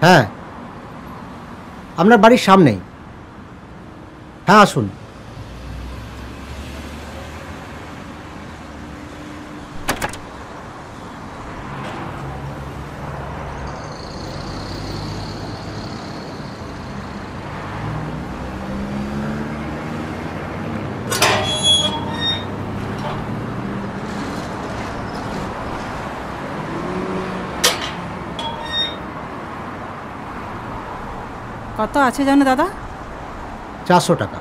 হ্যাঁ, আপনার বাড়ির সামনেই। হ্যাঁ, আসুন। কত আছে জানো দাদা? 400 টাকা।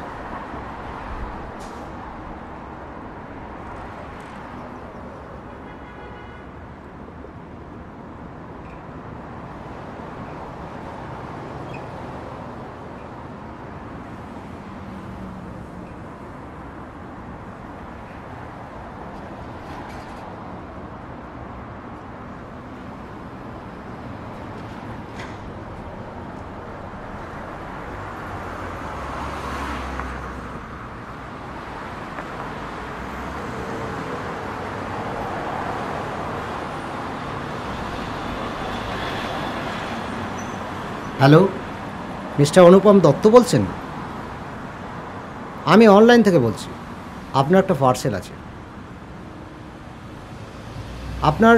হ্যালো, মিস্টার অনুপম দত্ত বলছেন? আমি অনলাইন থেকে বলছি। আপনার একটা পার্সেল আছে। আপনার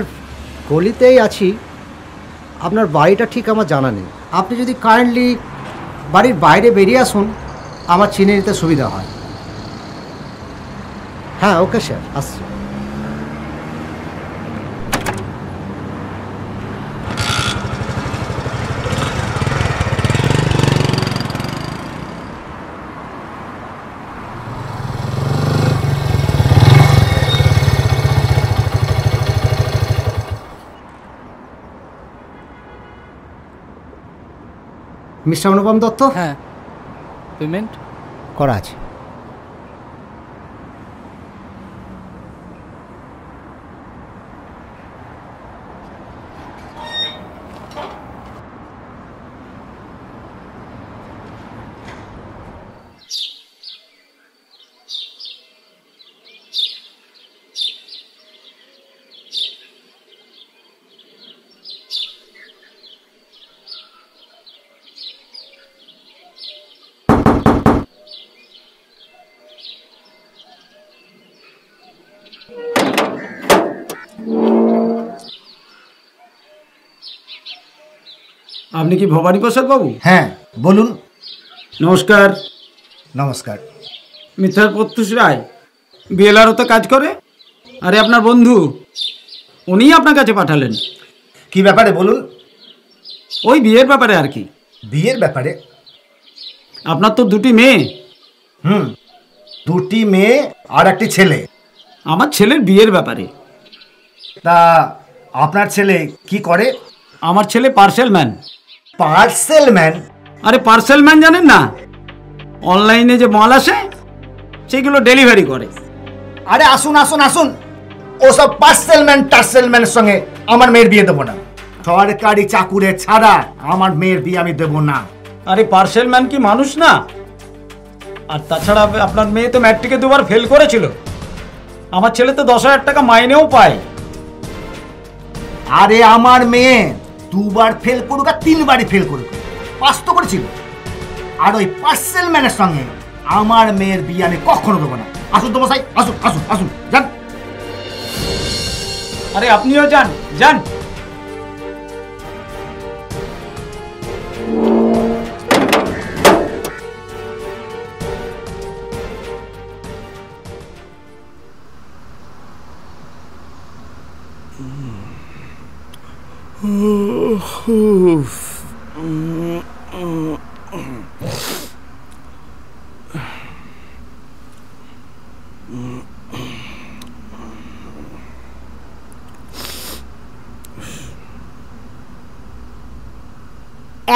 গলিতেই আছি। আপনার বাড়িটা ঠিক আমার জানা নেই। আপনি যদি কাইন্ডলি বাড়ির বাইরে বেরিয়ে আসুন, আমার চিনে নিতে সুবিধা হয়। হ্যাঁ, ওকে স্যার, আসছি। মিস্টার অনুপম দত্ত? হ্যাঁ, পেমেন্ট করা আছে। আপনি কি ভবানী প্রসাদ বাবু? হ্যাঁ, বলুন। নমস্কার। নমস্কার। মিস্টার প্রত্যুষ রায় বিএলআরওতে কাজ করে। আরে আপনার বন্ধু, উনিই আপনার কাছে পাঠালেন। কি ব্যাপারে বলুন? ওই বিয়ের ব্যাপারে আর কি। বিয়ের ব্যাপারে? আপনার তো দুটি মেয়ে। দুটি মেয়ে আর একটি ছেলে। আমার ছেলের বিয়ের ব্যাপারে। তা আপনার ছেলে কি করে? আমার ছেলে পার্সেল ম্যান। Parcel man? আরে পার্সেল ম্যান জানেন না? অনলাইনে যে মাল আসে সেগুলো ডেলিভারি করে। আরে আসুন আসুন আসুন, ওসব পার্সেল ম্যান টার্সেল ম্যানের সঙ্গে আমার মেয়ের বিয়ে দেবো না। সরকারি চাকুরে ছাড়া আমার মেয়ের বিয়ে আমি দেবো না। আরে পার্সেল ম্যান কি মানুষ না? আর তাছাড়া আপনার মেয়ে তো ম্যাট্রিকে দুবার ফেল করেছিল। আমার ছেলে তো 10,000 টাকা মাইনেও পায়। আরে আমার মেয়ে দুবার ফেল করুক আর 3বারই ফেল করুক, পাস তো করেছিল। আর ওই পার্সেল ম্যানের সঙ্গে আমার মেয়ের বিয়ে আমি কখনো দেবো না। আসুন তো মশাই, আসুন আসুন আসুন, যান। আরে আপনিও যান যান।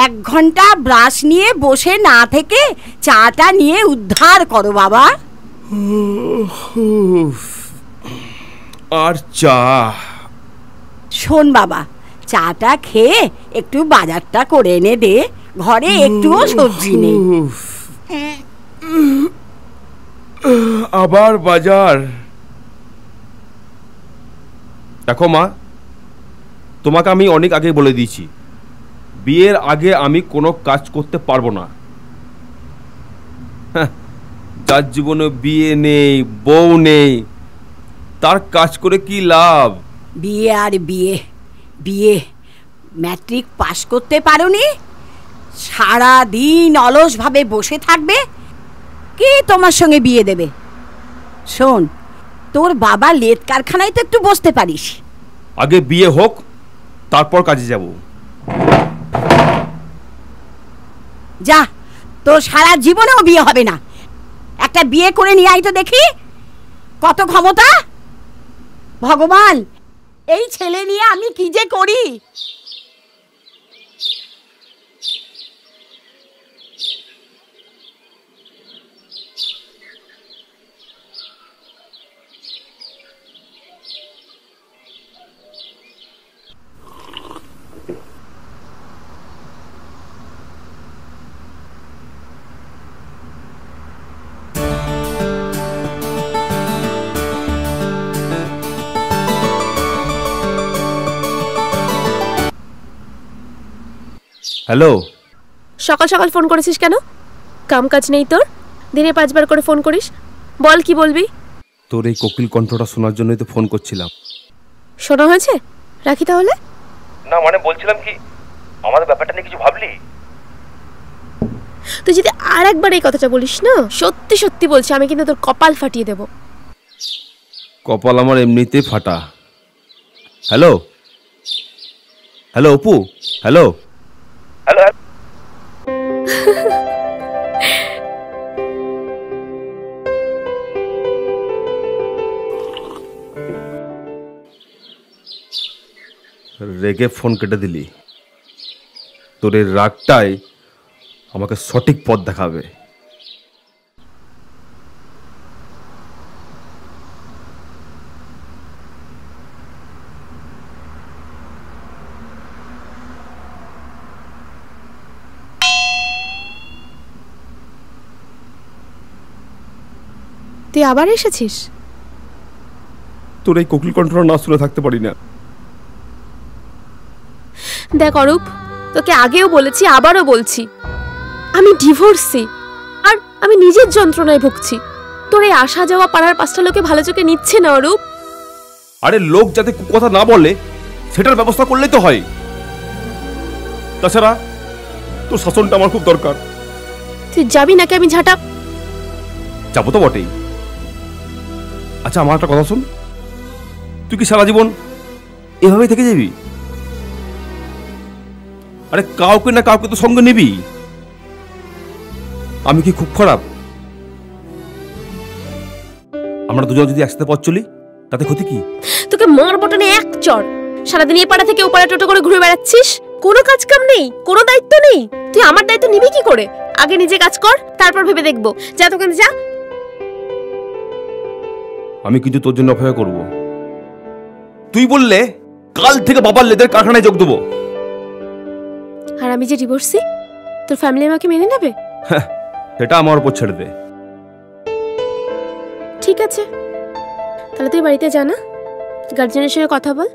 এক ঘন্টা ব্রাশ নিয়ে বসে না থেকে চাটা নিয়ে উদ্ধার করো বাবা। আর চা? শোন বাবা, চাটা খেয়ে একটু বাজারটা করে এনে দে, ঘরে একটুও সবজি নেই। আবার বাজার? দেখো মা, তোমাকে আমি অনেক আগে বলে দিয়েছি বিয়ের আগে আমি কোনো কাজ করতে পারবো না। যার জীবনে বিয়ে নেই, বউ নেই, তার কাজ করে কি লাভ? বিয়ে আর বিয়ে, বিয়ে ম্যাট্রিক পাশ করতে পারোনি, সারা দিন অলসভাবে বসে থাকবে, কে তোমার সঙ্গে বিয়ে দেবে? শোন, তোর বাবা লেদ কারখানায় তো একটু বসতে পারিস। আগে বিয়ে হোক, তারপর কাজে যাব। যা, তোর সারা জীবনেও বিয়ে হবে না। একটা বিয়ে করে নিয়ে আই তো দেখি, কত ক্ষমতা। ভগবান, এই ছেলে নিয়ে আমি কি যে করি। হ্যালো, সকাল সকাল ফোন করেছিস কেন? কাম কাজ নেই তোর? দিনে 5 বার করে ফোন করিস, বল কি বলবি? তোর এই কোকিল কণ্ঠটা শোনার জন্যই তো ফোন করছিলাম। শোনা হয়েছে? রাখি তাহলে। না মানে বলছিলাম কি, আমাদের ব্যাপারটা নিয়ে কিছু ভাবলি? তুই যদি আর একবার এই কথাটা বলিস না, সত্যি সত্যি বলছি, আমি কিন্তু তোর কপাল ফাটিয়ে দেব। কপাল আমার এমনিতেই ফাটা। Hello hello Apu, hello hello. রেগে ফোন কেটে দিলি। তোর এই রাগটাই আমাকে সঠিক পথ দেখাবে। তুই আবার এসেছিস? তোর এই কোকিল কণ্ঠটা না শুনে থাকতে পারি না। দেখ অরূপ, তোকে আগেও বলেছি, আবারও বলছি, আমি ডিভোর্সি, আর আমি নিজের যন্ত্রণায় ভুগছি। তোর এই আসা যাওয়া পাড়ার 5টা লোকে ভালো চোখে নিচ্ছে না অরূপ। আরে লোক যাতে কথা না বলে সেটার ব্যবস্থা করলেই তো হয়। তাছাড়া তোর শাসনটা আমার খুব দরকার। তুই যাবি নাকি আমি ঝাঁটা? যাবো তো বটেই। আচ্ছা আমার একটা কথা শোন, তুই কি সারা জীবন এভাবেই থেকে যাবি? আরে কাউকে না কাউকে তো সঙ্গে নিবি। আমি কি খুব খারাপ? আমরা দুজন যদি একসাথে পথ চলি তাতে ক্ষতি কি? তোকে মার বটনে এক চড়। সারাদিন এ পাড়া থেকে ও পাড়া টোটো করে ঘুরে বেড়াচ্ছিস, কোনো কাজ কাম নেই, কোনো দায়িত্ব নেই। তুই আমার দায়িত্ব নিবি কি করে? আগে নিজে কাজ কর, তারপর ভেবে দেখবো। যা তোকে যা। আমি কিন্তু তোর জন্য অপেক্ষা করব। তুই বললে কাল থেকে বাবার লেদের কারখানায় যোগ দেবো। আর আমি যে ডিভোর্সি, তোর ফ্যামিলি আমাকে মেনে নেবে? সেটা আমার উপর ছেড়ে দে। ঠিক আছে, তাহলে তুই বাড়িতে যা না, গার্জেনের সঙ্গে কথা বল,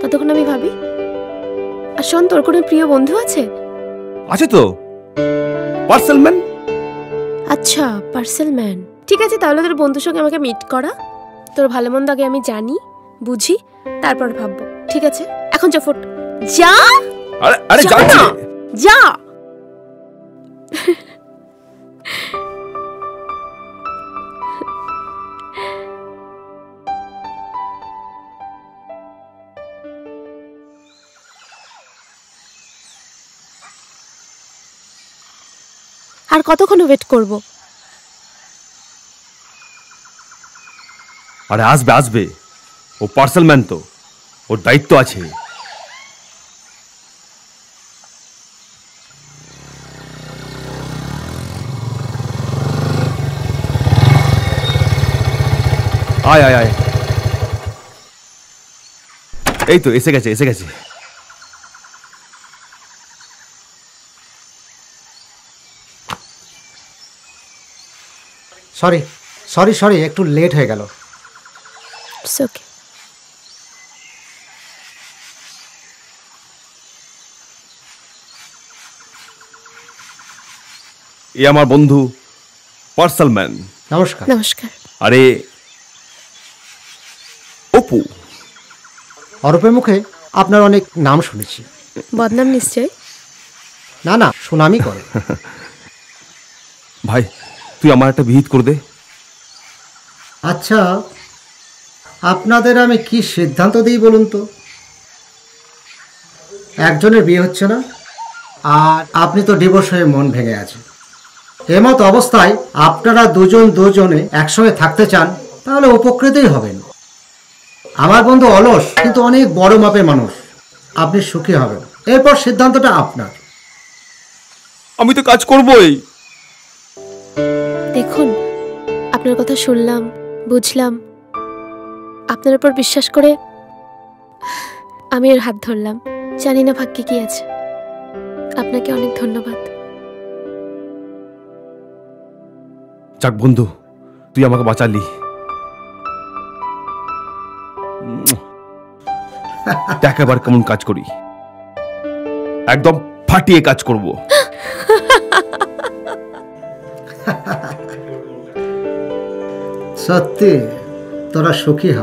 ততক্ষণ আমি ভাবি। আর শোন, তোর কোনো প্রিয় বন্ধু আছে? আছে তো, পার্সেল ম্যান। আচ্ছা, পার্সেল ম্যান। ঠিক আছে, তাহলে তোর বন্ধুর সঙ্গে আমাকে মিট করা। তোর ভালো মন্দ আগে আমি জানি, বুঝি, তারপর ভাববো। ঠিক আছে, এখন যা, ফুট যা। আরে আরে যা যাচ্ছি। না, যা। আর কতক্ষণ ওয়েট করব? আরে আসবে আসবে, ও পার্সেল ম্যান তো, ওর দায়িত্ব আছে। আয় আয় আয়, এই তো এসে গেছে এসে গেছে। সরি সরি সরি, একটু লেট হয়ে গেল। It's okay. এ আমার বন্ধু পার্সেল ম্যান। নমস্কার। নমস্কার। আরে অপু। অরূপের মুখে আপনার অনেক নাম শুনেছি। বদনাম নিশ্চয়? না না, সুনামই করে। ভাই তুই আমার একটা বিহিত করে দে। আচ্ছা, আপনাদের আমি কি সিদ্ধান্ত দিই বলুন তো? একজনের বিয়ে হচ্ছে না, আর আপনি তো ডিভোর্স হয়ে মন ভেঙে আছেন। এমত অবস্থায় আপনারা দুজনে একসঙ্গে থাকতে চান, তাহলে উপকৃতই হবেন। আমার বন্ধু অলস কিন্তু অনেক বড় মাপের মানুষ, আপনি সুখী হবেন। এরপর সিদ্ধান্তটা আপনার। আমি তো কাজ করবই। দেখুন, আপনার কথা শুনলাম, বুঝলাম, আপনার উপর বিশ্বাস করে আমি এর হাত ধরলাম। জানি না ভাগ্যে কি আছে। আপনাকে অনেক ধন্যবাদ। যাক বন্ধু, তুই আমাকে বাঁচালি। দেখ এবার কেমন কাজ করি, একদম ফাটিয়ে কাজ করব। সত্যি তোরা সুখী হ।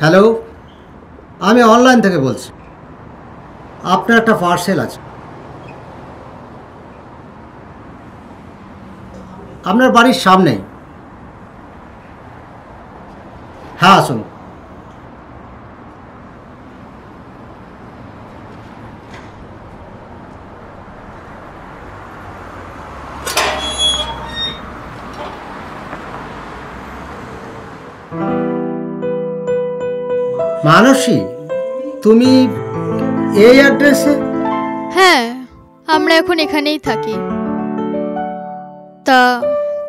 হ্যালো, আমি অনলাইন থেকে বলছি। আপনার একটা পার্সেল আছে। আপনার বাড়ির সামনেই। হ্যাঁ, আসুন। মানসী, তুমি এই অ্যাড্রেসে? হ্যাঁ, আমরা এখন এখানেই থাকি। তা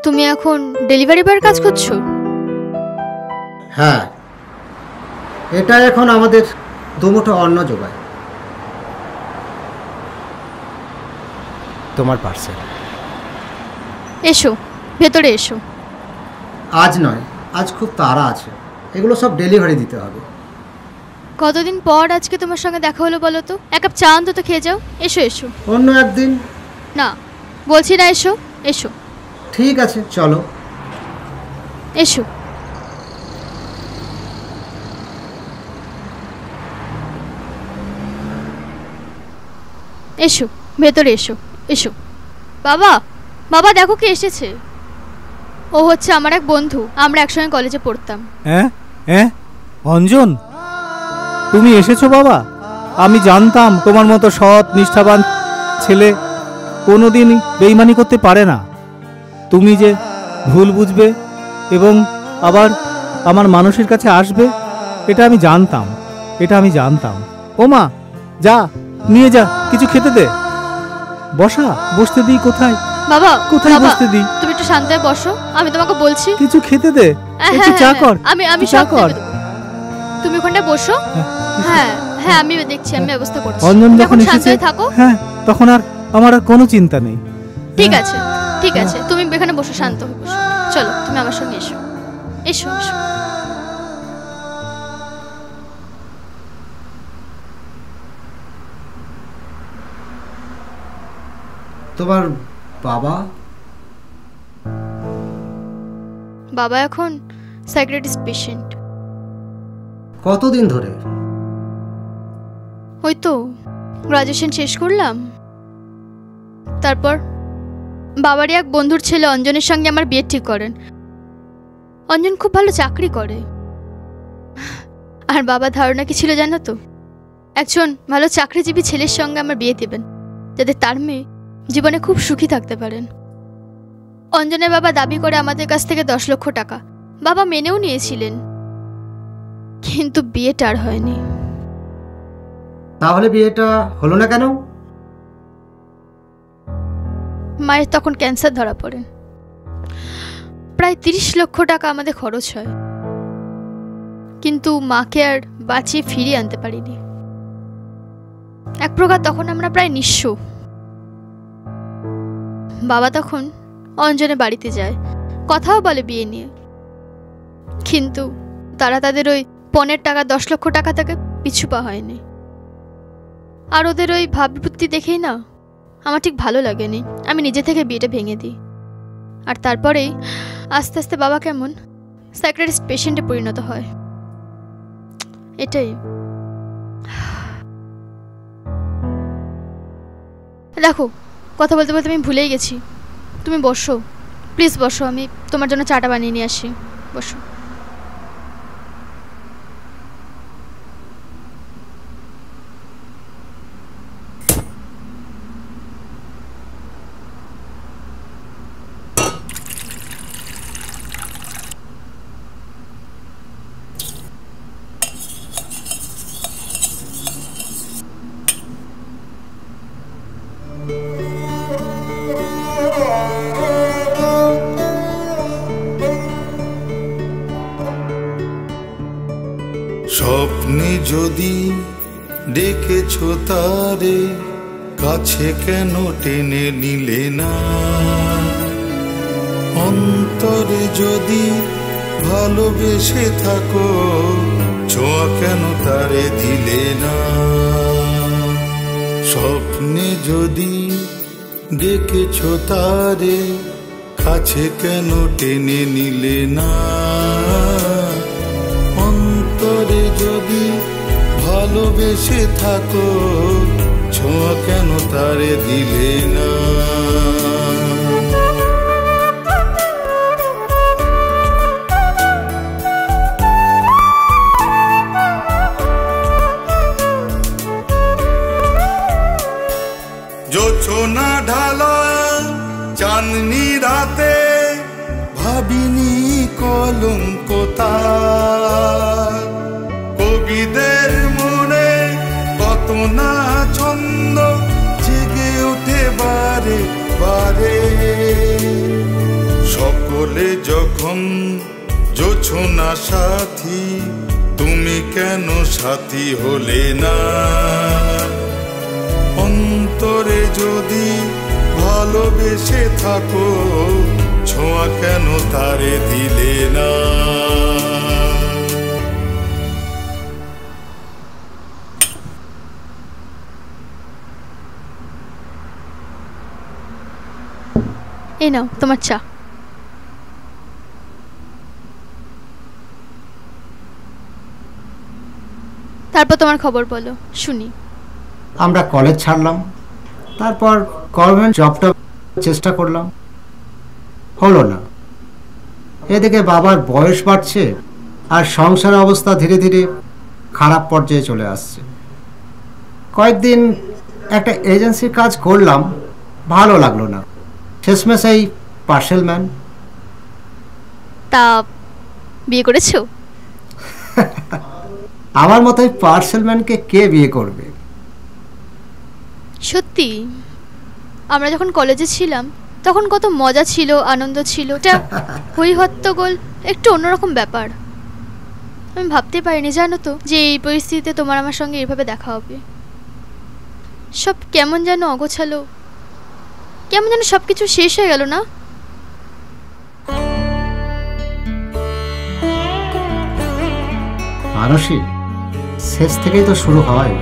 তুমি এখন ডেলিভারি বয়ের কাজ করছো? হ্যাঁ, এটা এখন আমাদের দুমুঠো অন্ন জোগায়। তোমার পার্সেল। এসো, ভেতরে এসো। আজ নয়, আজ খুব তাড়া আছে, এগুলো সব ডেলিভারি দিতে হবে। কতদিন পর আজকে তোমার সঙ্গে দেখা হলো বলো তো? এক কাপ চা অন্তত খেয়ে যাও। এসো এসো। অন্য একদিন। না, বলছি না, এসো এসো। ঠিক আছে, চলো। এসো। এসো, ভেতরে এসো। এসো। বাবা, বাবা দেখো কে এসেছে। ও হচ্ছে আমার এক বন্ধু, আমরা একসঙ্গে কলেজে পড়তাম। হ্যাঁ হ্যাঁ, অঞ্জন, তুমি এসেছো বাবা? আমি জানতাম তোমার মতো সৎ নিষ্ঠাবান ছেলে কোনোদিন বেইমানি করতে পারে না। তুমি যে ভুল বুঝবে এবং আবার আমার মানুষের কাছে আসবে, এটা আমি জানতাম, এটা আমি জানতাম। ও মা, যা নিয়ে যা, কিছু খেতে দে। বসা, বসতে দিই কোথায়? বাবা, কোথায় বসতে দিই? তুমি একটু শান্ত হয়ে বসো, আমি তোমাকে বলছি। কিছু খেতে দে, একটু চা কর। আমি চা সব কর। দেব। তুমি ওখানে বসো। হ্যাঁ হ্যাঁ, আমি দেখছি, আমি ব্যবস্থা করছি। অঞ্জন তুমি যখন এখন শান্ত এসেছে, হয়ে থাকো। হ্যাঁ, তখন আর আমার আর কোনো চিন্তা নেই। ঠিক আছে, ঠিক আছে, তুমি এখানে বসো, শান্ত হয়ে বসো। চলো, তুমি আমার সঙ্গে এসো। এসো এসো। তোমার বাবা? বাবা এখন সাইকিয়াট্রিস্ট পেশেন্ট। কতদিন ধরে? ওই তো গ্রাজুয়েশন শেষ করলাম, তারপর বাবারই এক বন্ধুর ছেলে অঞ্জনের সঙ্গে আমার বিয়ে ঠিক করেন। অঞ্জন খুব ভালো চাকরি করে, আর বাবার ধারণা কি ছিল জানো তো? একজন ভালো চাকরিজীবী ছেলের সঙ্গে আমার বিয়ে দেবেন, যাতে তার মেয়ে জীবনে খুব সুখী থাকতে পারেন। অঞ্জনের বাবা দাবি করে আমাদের কাছ থেকে 10 লক্ষ টাকা। বাবা মেনেও নিয়েছিলেন, কিন্তু বিয়েটা আর হয়নি। তাহলে বিয়েটা হলো না কেন? মায়ের তখন ক্যান্সার ধরা পড়েন। প্রায় 30 লক্ষ টাকা আমাদের খরচ হয়, কিন্তু মাকে আর বাঁচিয়ে ফিরিয়ে আনতে পারিনি। এক প্রকার তখন আমরা প্রায় নিঃস্ব। বাবা তখন অঞ্জনের বাড়িতে যায়, কথাও বলে বিয়ে নিয়ে, কিন্তু তারা তাদের ওই পণের টাকা 10 লক্ষ টাকা থেকে পিছু পা হয়নি। আর ওদের ওই ভাববৃত্তি দেখেই না আমার ঠিক ভালো লাগেনি। আমি নিজে থেকে বিয়েটা ভেঙে দিই। আর তারপরেই আস্তে আস্তে বাবা কেমন সাইকিয়াট্রিস্ট পেশেন্টে পরিণত হয়। এটাই। দেখো, কথা বলতে বলতে আমি ভুলেই গেছি। তুমি বসো, প্লিজ বসো, আমি তোমার জন্য চাটা বানিয়ে নিয়ে আসি। বসো। স্বপ্নে যদি ডেকেছ তারে, কাছে কেন টেনে নিলে না? অন্তরে যদি ভালোবেসে থাকো, ছোঁয়া কেন তারে দিলে না? স্বপ্নে যদি ডেকেছ তারে, কাছে কেন টেনে নিলে না? অন্তরে যদি ভালোবেসে থাকো, ছোঁয়া কেন তারে দিলে না? জোছনা ঢালা চাঁদনি রাতে, ভাবিনি কলঙ্ক তার। কবিদের মনে কত না ছন্দ জেগে ওঠে বারে বারে। সকলে যখন জোছনা সাথী, তুমি কেন সাথী হলে না? অন্তরে যদি ভালোবেসে থাকো, ছোঁয়া কেন তারে দিলে না? এই নাও তোমার চা। তারপর তোমার খবর বলো, শুনি। আমরা কলেজ ছাড়লাম, তারপর গভর্নমেন্ট জবটা চেষ্টা করলাম, হলো না। এদিকে বাবার বয়স বাড়ছে, আর সংসার অবস্থা ধীরে ধীরে খারাপ পর্যায়ে চলে আসছে। কয়েকদিন একটা এজেন্সির কাজ করলাম, ভালো লাগলো না। শেষমেশ এই পার্সেল ম্যান। তা বিয়ে করেছো? আমার মতোই পার্সেল ম্যানকে কে বিয়ে করবে? সত্যি, আমরা যখন কলেজে ছিলাম তখন কত মজা ছিল, আনন্দ ছিল। এটা হই হট্টগোল একটু অন্যরকম ব্যাপার। আমি ভাবতে পারিনি জানো তো, যে এই পরিস্থিতিতে তোমার আমার সঙ্গে এইভাবে দেখা হবে। সব কেমন যেন অগোছালো, কেমন যেন সব কিছু শেষ হয়ে গেল না? মানসী, শেষ থেকেই তো শুরু হয়।